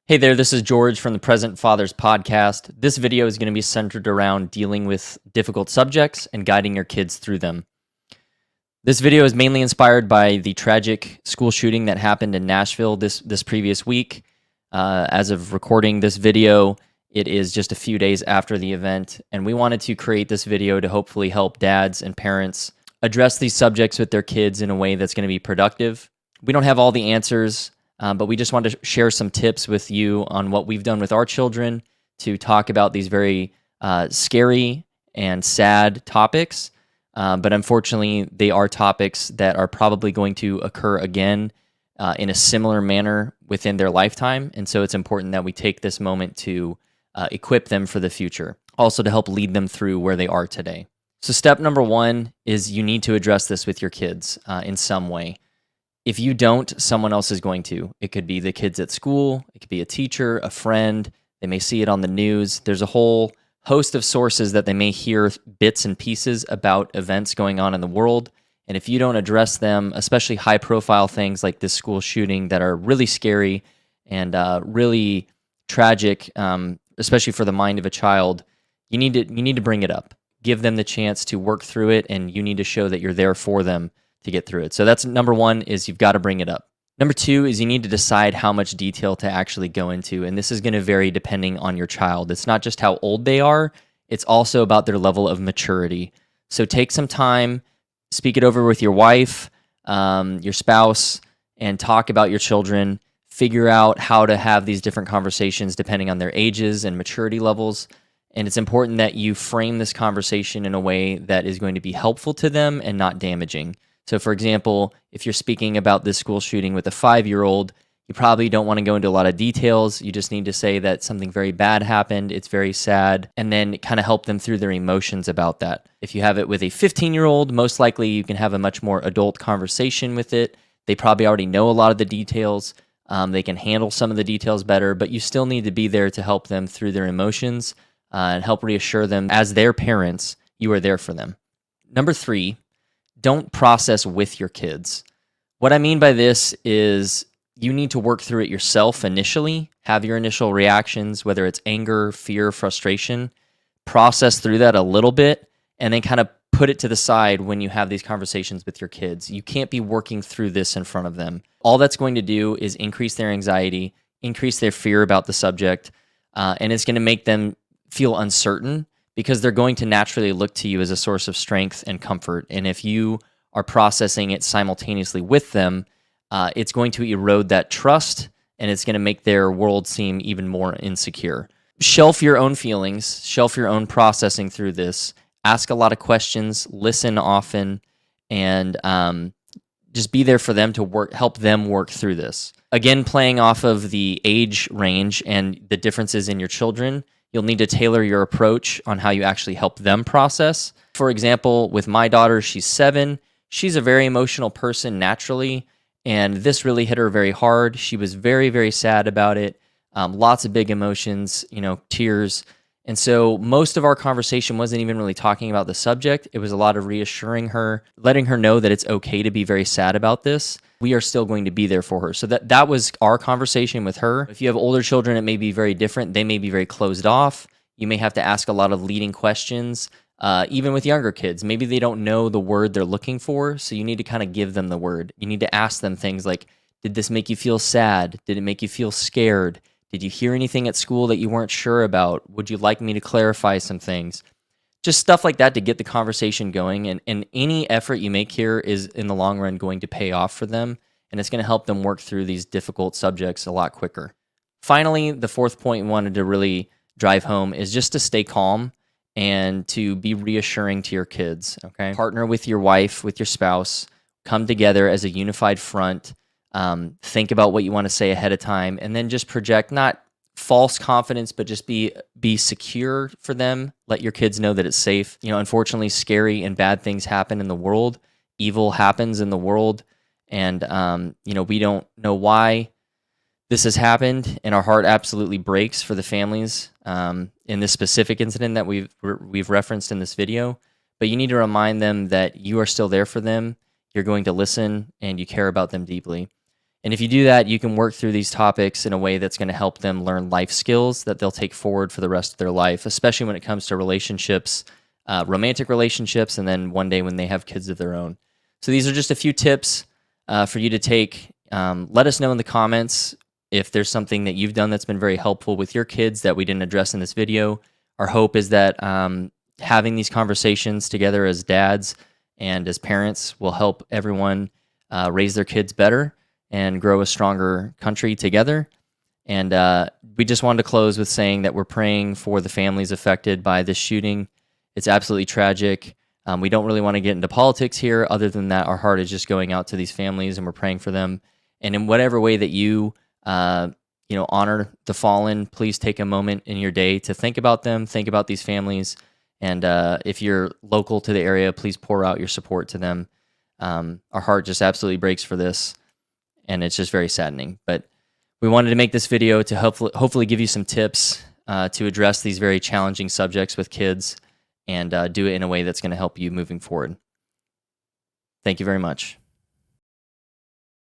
Hey there, this is George from the Present Fathers podcast. This video is going to be centered around dealing with difficult subjects and guiding your kids through them. This video is mainly inspired by the tragic school shooting that happened in Nashville this previous week. As of recording this video, it is just a few days after the event, and we wanted to create this video to hopefully help dads and parents address these subjects with their kids in a way that's going to be productive. We don't have all the answers, but we just wanted to share some tips with you on what we've done with our children to talk about these very scary and sad topics. But unfortunately, they are topics that are probably going to occur again in a similar manner within their lifetime. And so it's important that we take this moment to equip them for the future, also to help lead them through where they are today. So step number one is you need to address this with your kids in some way. If you don't, someone else is going to. It could be the kids at school, it could be a teacher, a friend, they may see it on the news. There's a whole host of sources that they may hear bits and pieces about events going on in the world. And if you don't address them, especially high-profile things like this school shooting that are really scary and really tragic, especially for the mind of a child, you need to bring it up. Give them the chance to work through it, and you need to show that you're there for them to get through it. So that's number one, is you've got to bring it up. Number two is you need to decide how much detail to actually go into, and this is going to vary depending on your child. It's not just how old they are, it's also about their level of maturity. So take some time, speak it over with your wife, your spouse, and talk about your children. Figure out how to have these different conversations depending on their ages and maturity levels. And it's important that you frame this conversation in a way that is going to be helpful to them and not damaging. So for example, if you're speaking about this school shooting with a 5-year-old, you probably don't want to go into a lot of details. You just need to say that something very bad happened, it's very sad, and then kind of help them through their emotions about that. If you have it with a 15-year-old, most likely you can have a much more adult conversation with it. They probably already know a lot of the details. They can handle some of the details better, but you still need to be there to help them through their emotions and help reassure them as their parents, you are there for them. Number three, don't process with your kids. What I mean by this is you need to work through it yourself initially, have your initial reactions, whether it's anger, fear, frustration, process through that a little bit, and then kind of put it to the side when you have these conversations with your kids. You can't be working through this in front of them. All that's going to do is increase their anxiety, increase their fear about the subject, and it's going to make them feel uncertain, because they're going to naturally look to you as a source of strength and comfort. And if you are processing it simultaneously with them, it's going to erode that trust, and it's going to make their world seem even more insecure. Shelf your own feelings, shelf your own processing through this, ask a lot of questions, listen often, and just be there for them to help them work through this. Again, playing off of the age range and the differences in your children, you'll need to tailor your approach on how you actually help them process. For example, with my daughter, she's 7. She's a very emotional person naturally, and this really hit her very hard. She was very, very sad about it. Lots of big emotions, tears. And so most of our conversation wasn't even really talking about the subject. It was a lot of reassuring her, letting her know that it's okay to be very sad about this. We are still going to be there for her. So that was our conversation with her. If you have older children, it may be very different. They may be very closed off. You may have to ask a lot of leading questions. Even with younger kids, maybe they don't know the word they're looking for, so you need to kind of give them the word. You need to ask them things like, did this make you feel sad? Did it make you feel scared? Did you hear anything at school that you weren't sure about? Would you like me to clarify some things? Just stuff like that to get the conversation going, and any effort you make here is in the long run going to pay off for them, and it's going to help them work through these difficult subjects a lot quicker. Finally, the fourth point we wanted to really drive home is just to stay calm and to be reassuring to your kids, okay? Partner with your wife, with your spouse, come together as a unified front, think about what you want to say ahead of time, and then just project not false confidence, but just be secure for them. Let your kids know that it's safe. Unfortunately, scary and bad things happen in the world. Evil happens in the world, and we don't know why this has happened, and our heart absolutely breaks for the families in this specific incident that we've referenced in this video. But you need to remind them that you are still there for them. You're going to listen, and you care about them deeply. And if you do that, you can work through these topics in a way that's going to help them learn life skills that they'll take forward for the rest of their life, especially when it comes to relationships, romantic relationships, and then one day when they have kids of their own. So these are just a few tips for you to take. Let us know in the comments if there's something that you've done that's been very helpful with your kids that we didn't address in this video. Our hope is that having these conversations together as dads and as parents will help everyone raise their kids better and grow a stronger country together. And we just wanted to close with saying that we're praying for the families affected by this shooting. It's absolutely tragic. We don't really want to get into politics here. Other than that, our heart is just going out to these families, and we're praying for them. And in whatever way that you honor the fallen, please take a moment in your day to think about them, think about these families. And if you're local to the area, please pour out your support to them. Our heart just absolutely breaks for this, and it's just very saddening. But we wanted to make this video to hopefully give you some tips to address these very challenging subjects with kids, and do it in a way that's going to help you moving forward. Thank you very much.